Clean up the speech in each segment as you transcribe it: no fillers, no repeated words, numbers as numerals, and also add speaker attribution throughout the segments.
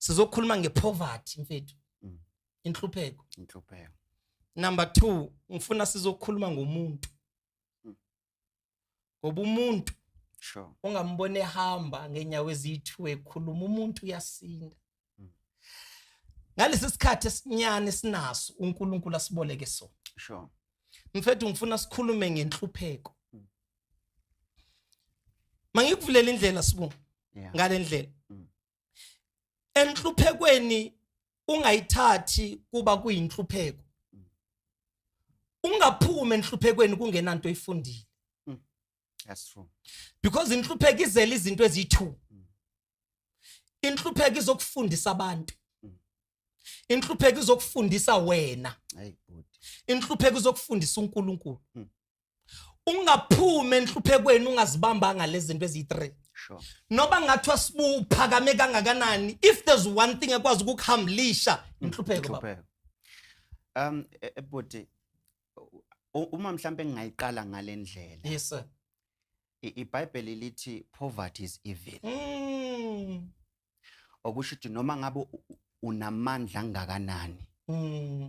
Speaker 1: sizokhuluma ngepoverty mfethu. Inhlupheko. Number 2, ngifuna sizokhuluma ngomuntu. Ngoba umuntu ungambone ehamba ngenyawo ezithu ekhuluma, umuntu uyasinda. Ngalesi sikhathi esinyane sinaso uNkulunkulu asiboleke sona. Mfethu ngifuna sikhulume ngenhlupheko. Mangikuvulela indlela sibu. Ngale ndlela. Enhluphekweni ungayithathi kuba kuyinhlupheko. Ungaphuma enhluphekweni kungenanto oyifundile.
Speaker 2: That's true.
Speaker 1: Because inhlupheko izela izinto ezithu. Inhlupheko izokufundisa abantu. Inhlupheko izokufundisa wena. Inhlupheko izokufundisa uNkulunkulu. Ungaphuma enhluphekweni ungazibambanga lezi zinto ezi3. Noba ngathiwa sibuphakame kangakanani, if there's one thing ekwazi ukukuhambilisha inhlupheko baba.
Speaker 2: Ebhuti uma mhlambe ngingayiqala ngalendlela.
Speaker 1: Yes sir.
Speaker 2: iBhayibheli lithi poverty is evil. Okusho ukuthi noma ngabe unamandla kangakanani,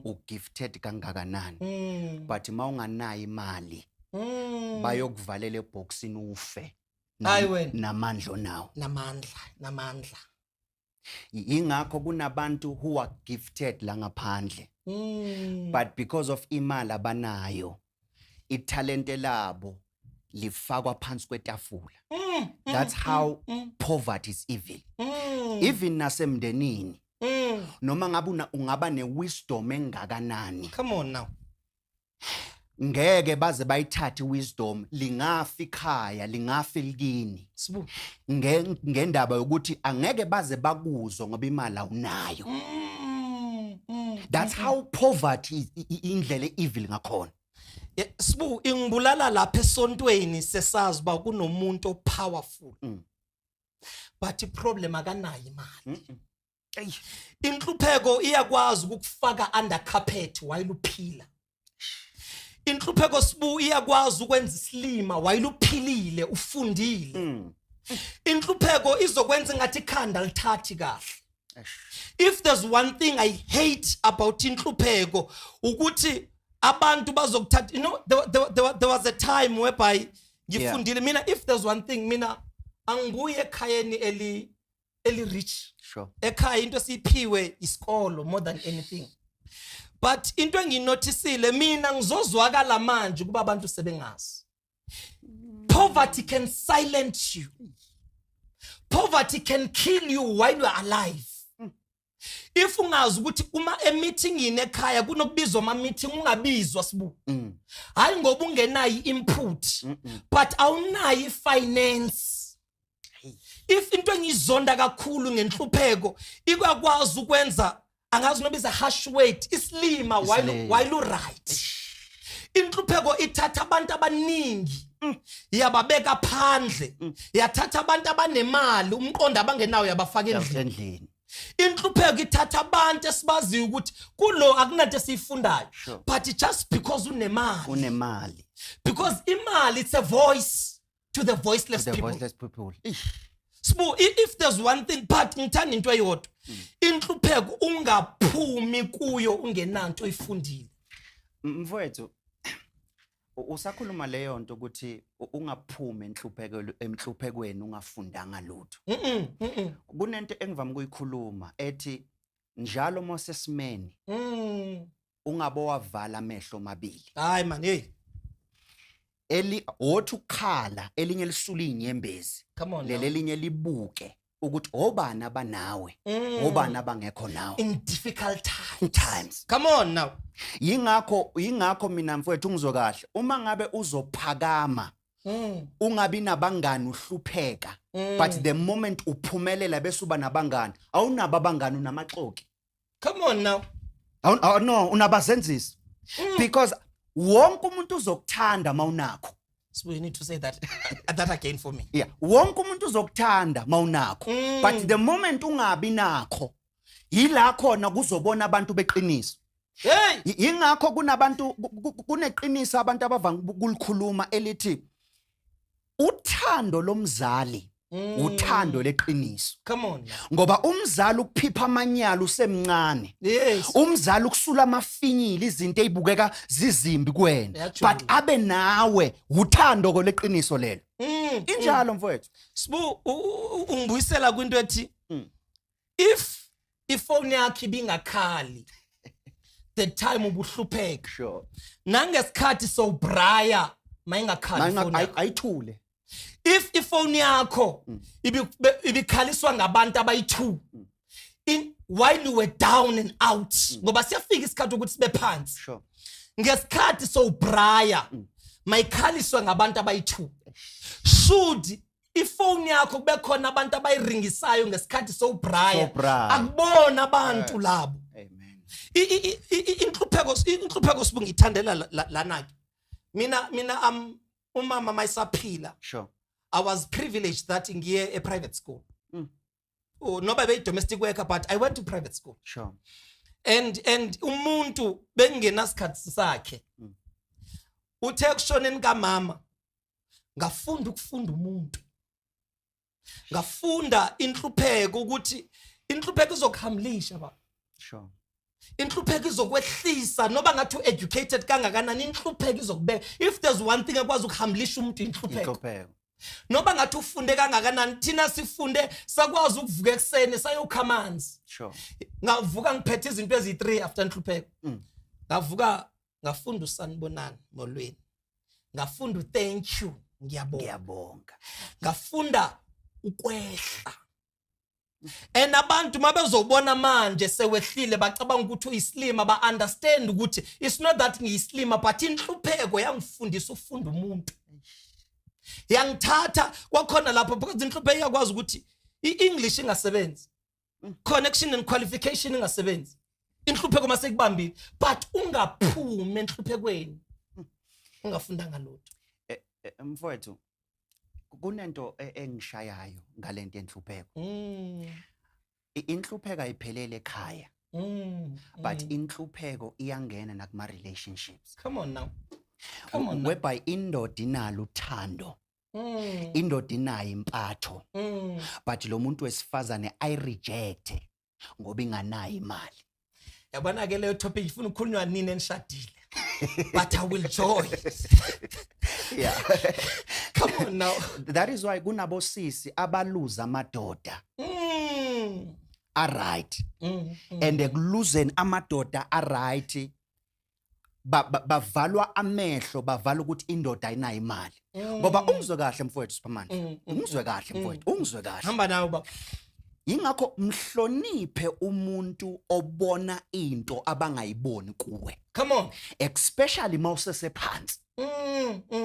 Speaker 2: ugifted kangakanani, but mawunganayo imali bayokuvalela eboxini ufe. Namandla nawo.
Speaker 1: Namandla.
Speaker 2: Ingakho kunabantu who are gifted la ngaphandle. But because of imali abanayo, italente labo lifakwa phansi kwetafula. That's how poverty is evil. Even nasemndenini. Noma ngabe ungaba newisdom engakanani.
Speaker 1: Come on now.
Speaker 2: Ngeke baze bayithathe wisdom lingafi ikhaya, lingafi likini. Ngendaba yokuthi angeke baze bakuzwa ngoba imali awunayo. That's how poverty indlela evil ngakhona.
Speaker 1: Sibu ingibulala lapha esontweni sesazi ba kunomuntu powerful. But iproblem akanayo imali. Inhlupheko iyakwazi ukufaka under carpet while uphila. Inhlupheko sibu iyakwazi ukwenza isilima while uphilile ufundile. Inhlupheko izokwenza ngathi ikhanda lithathi kahle. If there's one thing I hate about inhlupheko ukuthi abantu bazokuthatha, you know, there was a time whereby ngifundile mina, if there's one thing mina angibuye ekhayeni eli rich. Ekhaya into siphiwe isikolo more than anything. But into enginotisile mina ngizozwakala manje kuba abantu sebengazi. Poverty can silence you. Poverty can kill you while you are alive. If ungazi ukuthi uma meeting ekhaya kunokubizwa ama meeting ungabizwa sibu. Hayi ngoba ungenayo input, but awunayo finance. If into engizonda kakhulu ngenhlupheko ikwazi ukwenza angazi nobiza hash weight islima while you right. Inhlupheko ithatha abantu abaningi yababeka phandle, yathatha abantu abanemali umqondo abangenawo yabafaka endlini. Inhlupheko ithatha abantu esibazi ukuthi kulo akunanto esifundayo, but just because unemali. Because imali it's a voice to the voiceless people. Sibu if there's one thing, but ngithanda into eyodwa. Inhlupheko ungaphumi kuyo ungenanto oyifundile.
Speaker 2: Mfowethu usakhuluma leyo nto ukuthi ungaphumi enhluphekweni ungafundanga lutho. Kunento engivama ukuyikhuluma ethi njalo mosesimeni ungabe wavala amehlo amabili.
Speaker 1: Hayi man, hey.
Speaker 2: Othi ukhala elinye lisula inyembezi. Leli elinye libuke ukuthi obani abanawe, obani abangekho nawe.
Speaker 1: In difficult
Speaker 2: times.
Speaker 1: Come on now.
Speaker 2: Yingakho mina mfowethu ngizwe kahle uma ngabe uzophakama ungabi nabangani uhlupheka, but the moment uphumelela bese uba nabangani awunabo abangani unamaxoki.
Speaker 1: Come on now.
Speaker 2: No, unabazenzisi. Because wonke umuntu uzokuthanda mawunakho.
Speaker 1: So you need to say that again for me.
Speaker 2: Yeah, wonke umuntu uzokuthanda mawunakho, but the moment ungabi nakho yila khona kuzobona abantu beqiniso.
Speaker 1: Hey,
Speaker 2: ingakho kunabantu kuneqiniso abantu abavanga ukulikhuluma elithi uthando lomzali uthando leqiniso.
Speaker 1: Come on.
Speaker 2: Ngoba umzali ukuphipha amanyala usemncane.
Speaker 1: Yes.
Speaker 2: Umzali ukusula amafinyili izinto ezibukeka zizimbi kuwena. But abe nawe uthando leqiniso lelo. Injalo mfowethu.
Speaker 1: Sibu ungibuyisela kwinto ethi if ifone yakhe ibingakhali the time ubuhlupheka.
Speaker 2: Sure.
Speaker 1: Nangesikhathi sowubraya mayingakhali ifone.
Speaker 2: Ayithule.
Speaker 1: If ifone yakho ibikhaliswa ngabantu abayi2 while you were down and out ngoba siyafika isikhathi ukuthi sibe phansi.
Speaker 2: Sure.
Speaker 1: Ngesikhathi sowubraya mayikhaliswa ngabantu abayi2. Should ifone yakho kube khona abantu abayiringisayo ngesikhathi sowubraya akubona abantu labo.
Speaker 2: Amen.
Speaker 1: Inhlupheko sibungithandela lana ke. Mina umama mayisaphila.
Speaker 2: Sure.
Speaker 1: I was privileged that ngiye a private school. Noba be domestic worker but I went to private school.
Speaker 2: Sure.
Speaker 1: And umuntu bengenasikhathi sakhe. Uthe kushoneni kaMama ngafunda ukufunda umuntu. Ngafunda inhlupheko ukuthi inhlupheko izokhamlisha ba.
Speaker 2: Sure.
Speaker 1: Inhlupheko izokwehlisa noba ngathi educated kangakanani inhlupheko izokubeka. If there's one thing ekwazi ukuhamlisha umuntu inhlupheko. Noba ngathi ufunde kangakanani thina sifunde sakwazi ukuvuka ekseni sayokha amanzi.
Speaker 2: Sure.
Speaker 1: Ngavuka ngiphethe izinto ezi3 after inhlupheko. Ngavuka ngafunda usanibonani molweni. Ngafunda thank you ngiyabonga. Ngafunda ukwehla. Abantu mabezobona manje sewehlile bacabanga ukuthi uyislima ba understand ukuthi it's not that ngiyislima but inhlupheko yangifundisa ufunda umuntu. Yangithatha kwakhona lapho because inhlupheko iyakwazi ukuthi iEnglish ingasebenzi. Connection and qualification ingasebenzi. Inhlupheko mase kubambile but ungaphumi enhluphekweni. Ungafundanga lutho.
Speaker 2: Mfowethu kunento engishayayo ngalento enhlupheko. Inhlupheko ayiphelele ekhaya. But inhlupheko iyangena nakuma relationships.
Speaker 1: Come on now.
Speaker 2: Whereby indoda inalo uthando. Indoda inayo impatho. But lo muntu wesifazane ay reject ngoba inganayo imali.
Speaker 1: Yabona ke leyo topic ifuna ukukhulunywa nini enishadile. But I will join.
Speaker 2: Yeah.
Speaker 1: Come on now.
Speaker 2: That is why kunabo sisi abaluza amadoda. Alright. And ekuluzeni amadoda alright. Bavalwa amehlo bavala ukuthi indoda ayinayo imali. Ngoba ungizwe kahle mfowethu Superman. Ungizwe kahle mfowethu. Ungizwe kahle.
Speaker 1: Hamba nawe baba.
Speaker 2: Ingakho mhloniphe umuntu obona into abangayiboni kuwe.
Speaker 1: Come on.
Speaker 2: Especially mawusese phansi.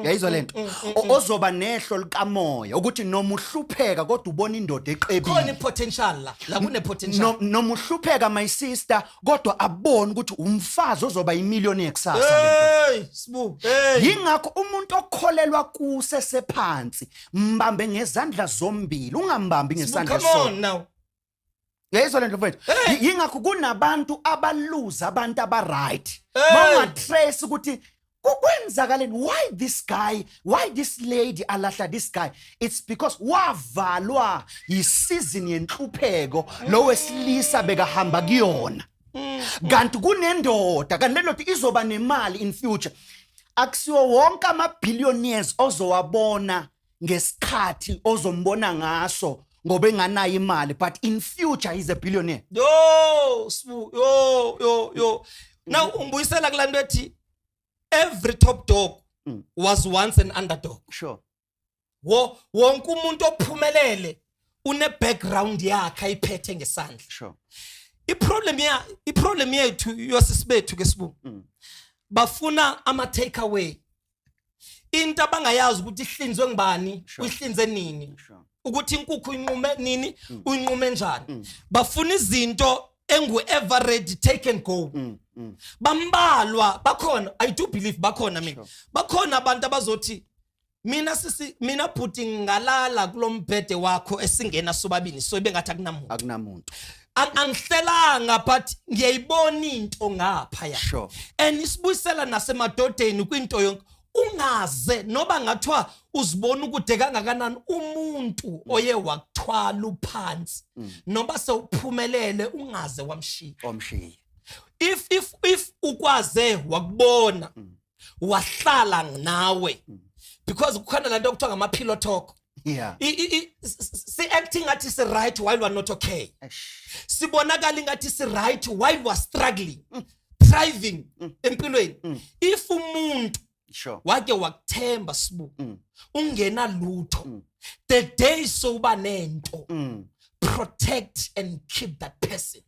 Speaker 2: Yayizwa lento ozoba nehlo likamoya ukuthi noma uhlupheka kodwa ubona indoda eqebile.
Speaker 1: Khona ipotential la kune potential.
Speaker 2: Noma uhlupheka my sister kodwa abone ukuthi umfazi ozoba imiliyoni yekusasa lento.
Speaker 1: Hey sibu. Hey.
Speaker 2: Ingakho umuntu okholelwa kusese phansi mbambe ngezandla zombili ungambambi ngesandla
Speaker 1: Come on now.
Speaker 2: Yayizwa lento mfethu. Ingakho kunabantu abaluza abantu abaright. Mangatrace ukuthi kwenzakaleni why this lady alahla this guy. It's because wavalwa yisizini yenhlupheko lo wesilisa bekahamba kuyona. Kanti kunendoda kanti lendoda izoba nemali in future. Akusiwo wonke ama-billionaires ozowabona ngesikhathi ozombona ngaso ngoba enganayo imali but in future he's a billionaire.
Speaker 1: Yo. Now ungibuyisela kulanto ethi every top dog was once an underdog.
Speaker 2: Sure.
Speaker 1: Wonke umuntu ophumelele une background yakhe ayiphethe ngesandla.
Speaker 2: Sure.
Speaker 1: Iproblem yethu yosisibethu ke sibu. Bafuna ama take away. Into abangayazi ukuthi ihlinzwe ngibani, uyihlinze nini. Ukuthi inkukhu inqume nini, uyinqume njani. Bafuna izinto ever ready take and go. Bambalwa bakhona, I do believe bakhona mina. Bakhona abantu abazothi mina bhuti ngalala kulombhede wakho esingena sobabini so bengathi
Speaker 2: akunamuntu.
Speaker 1: Angihlelanga but ngiyayibona into ngapha ya.
Speaker 2: Sure.
Speaker 1: And isibuyisela nasemadodeni kwinto yonke ungaze noba ngathiwa uzibona ukuthi kangakanani umuntu oye wakuthwala uphansi noma sewuphumelele ungaze wamshiya.
Speaker 2: Omshiya.
Speaker 1: If ukwaze wakubona wahlala nawe because kukhona lento okuthiwa ngama pillow talk.
Speaker 2: Yeah.
Speaker 1: Si acting ngathi si right while you are not okay. Sibonakala ngathi si right while you are struggling, thriving empilweni. If umuntu
Speaker 2: Sure.
Speaker 1: wake wakuthemba Sibu ungena lutho, the day soba nento, protect and keep that person.